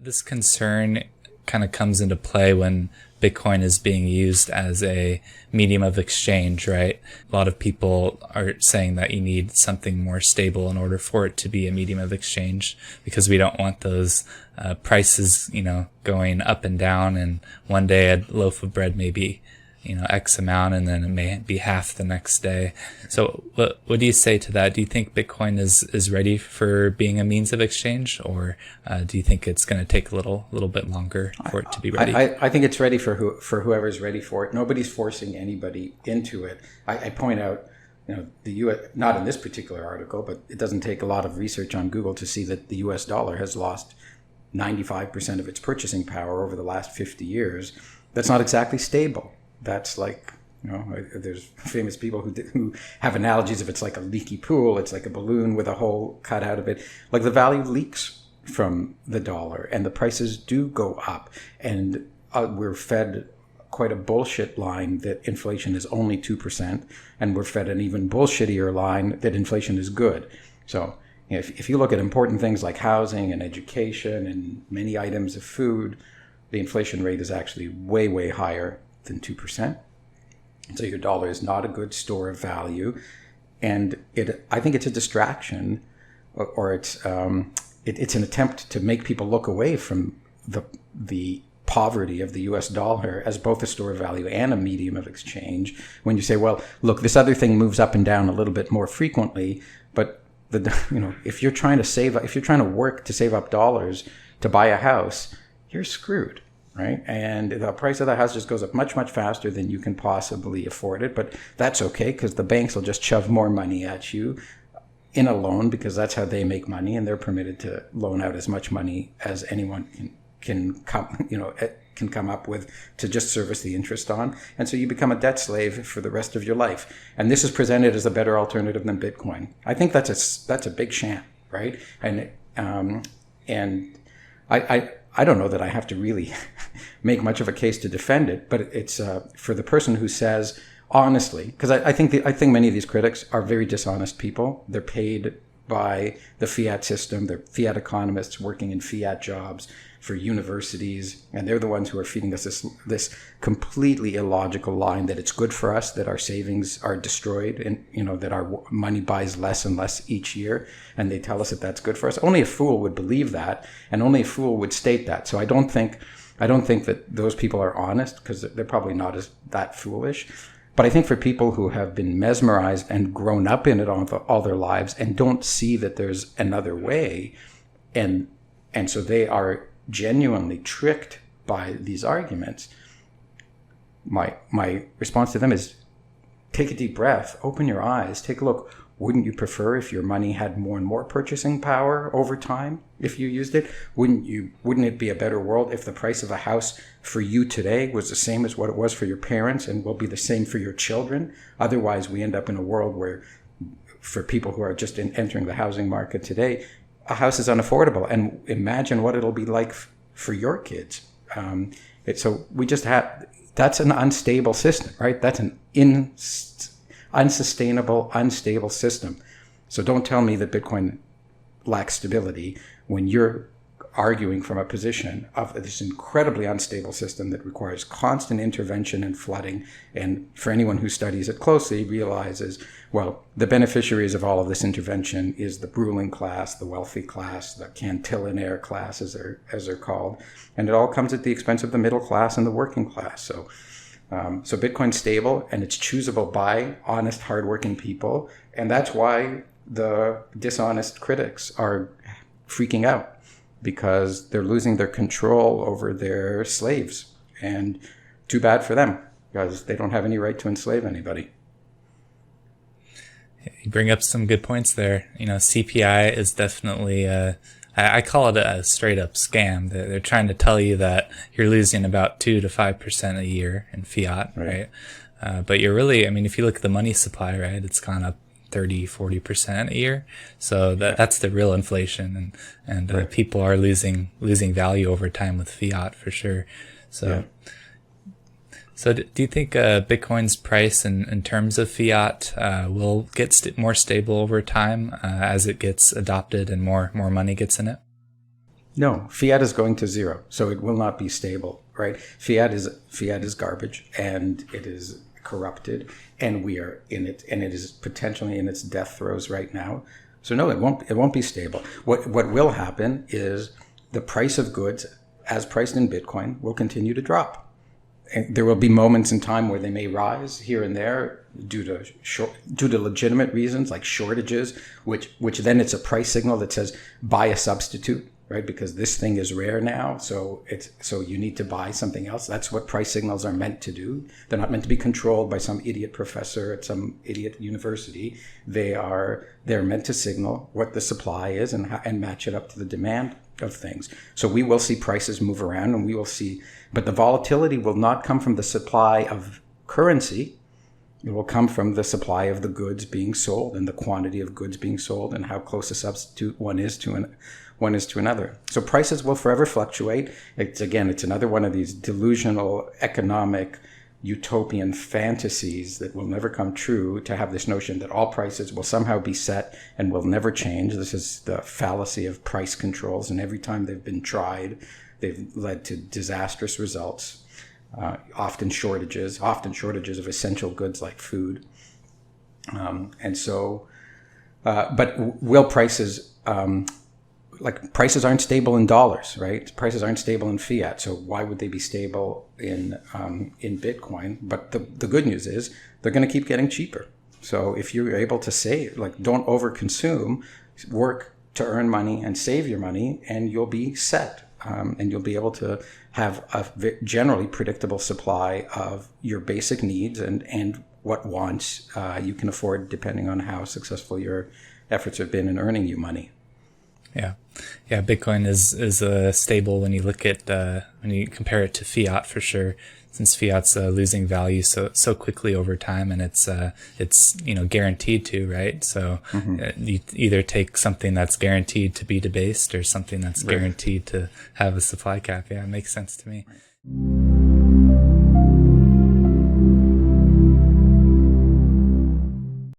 This concern kind of comes into play when Bitcoin is being used as a medium of exchange, right? A lot of people are saying that you need something more stable in order for it to be a medium of exchange, because we don't want those prices, going up and down. And one day a loaf of bread may be, X amount, and then it may be half the next day. So what do you say to that? Do you think Bitcoin is ready for being a means of exchange, or do you think it's going to take a little bit longer for it to be ready? I think it's ready for whoever's ready for it. Nobody's forcing anybody into it. I point out, the U.S., not in this particular article, but it doesn't take a lot of research on Google to see that the U.S. dollar has lost 95% of its purchasing power over the last 50 years. That's not exactly stable. That's like, there's famous people who have analogies of it's like a leaky pool. It's like a balloon with a hole cut out of it. Like the value leaks from the dollar and the prices do go up. And we're fed quite a bullshit line that inflation is only 2%. And we're fed an even bullshittier line that inflation is good. So if you look at important things like housing and education and many items of food, the inflation rate is actually way, way higher than 2%. So your dollar is not a good store of value. And I think it's a distraction, or it's an attempt to make people look away from the poverty of the US dollar as both a store of value and a medium of exchange. When you say, well, look, this other thing moves up and down a little bit more frequently, but if you're trying to work to save up dollars to buy a house, you're screwed. Right? And the price of the house just goes up much, much faster than you can possibly afford it. But that's okay, because the banks will just shove more money at you in a loan, because that's how they make money, and they're permitted to loan out as much money as anyone can come up with to just service the interest on. And so you become a debt slave for the rest of your life. And this is presented as a better alternative than Bitcoin. I think that's a big sham, right? And I don't know that I have to really make much of a case to defend it, but it's for the person who says honestly, because I think many of these critics are very dishonest people. They're paid by the fiat system. They're fiat economists working in fiat jobs for universities, and they're the ones who are feeding us this completely illogical line that it's good for us, that our savings are destroyed, and that our money buys less and less each year, and they tell us that that's good for us. Only a fool would believe that, and only a fool would state that. So I don't think that those people are honest, because they're probably not that foolish. But I think for people who have been mesmerized and grown up in it all their lives and don't see that there's another way, and so they are genuinely tricked by these arguments, my response to them is, take a deep breath, open your eyes, take a look. Wouldn't you prefer if your money had more and more purchasing power over time if you used it? Wouldn't it be a better world if the price of a house for you today was the same as what it was for your parents and will be the same for your children? Otherwise, we end up in a world where, for people who are just entering the housing market today, a house is unaffordable. And imagine what it'll be like for your kids. So we just have, that's an unstable system, right? That's an unsustainable, unstable system. So don't tell me that Bitcoin lacks stability when you're arguing from a position of this incredibly unstable system that requires constant intervention and flooding. And for anyone who studies it closely realizes, well, the beneficiaries of all of this intervention is the ruling class, the wealthy class, the cantillionaire class, as they're called. And it all comes at the expense of the middle class and the working class. So Bitcoin's stable, and it's choosable by honest, hardworking people. And that's why the dishonest critics are freaking out, because they're losing their control over their slaves. And too bad for them, because they don't have any right to enslave anybody. You bring up some good points there. CPI is definitely I call it a straight up scam. They're trying to tell you that you're losing about 2 to 5% a year in fiat, right? But you're really, if you look at the money supply, right, it's gone up 30-40% a year. So that's the real inflation, and right. People are losing value over time with fiat for sure. So do you think Bitcoin's price in terms of fiat will get more stable over time as it gets adopted and more money gets in it? No, fiat is going to zero, so it will not be stable, right? Fiat is garbage, and it is corrupted, and we are in it, and it is potentially in its death throes right now. So no, it won't be stable. What will happen is the price of goods, as priced in Bitcoin, will continue to drop. And there will be moments in time where they may rise here and there due to legitimate reasons like shortages, which then it's a price signal that says buy a substitute, right? Because this thing is rare now, so you need to buy something else. That's what price signals are meant to do. They're not meant to be controlled by some idiot professor at some idiot university. They're meant to signal what the supply is and match it up to the demand of things. So we will see prices move around, and we will see, but the volatility will not come from the supply of currency. It will come from the supply of the goods being sold and the quantity of goods being sold and how close a substitute one is to another. So prices will forever fluctuate. It's another one of these delusional economic utopian fantasies that will never come true, to have this notion that all prices will somehow be set and will never change. This is the fallacy of price controls, and every time they've been tried, they've led to disastrous results, often shortages of essential goods like food. But will prices... prices aren't stable in dollars, right? Prices aren't stable in fiat. So why would they be stable in Bitcoin? But the good news is they're going to keep getting cheaper. So if you're able to save, don't overconsume, work to earn money and save your money, and you'll be set. And you'll be able to have a generally predictable supply of your basic needs and what wants you can afford, depending on how successful your efforts have been in earning you money. Yeah. Bitcoin is stable when you look at when you compare it to fiat, for sure, since fiat's losing value so quickly over time, and it's guaranteed to, right? So you either take something that's guaranteed to be debased or something that's guaranteed to have a supply cap. Yeah, it makes sense to me.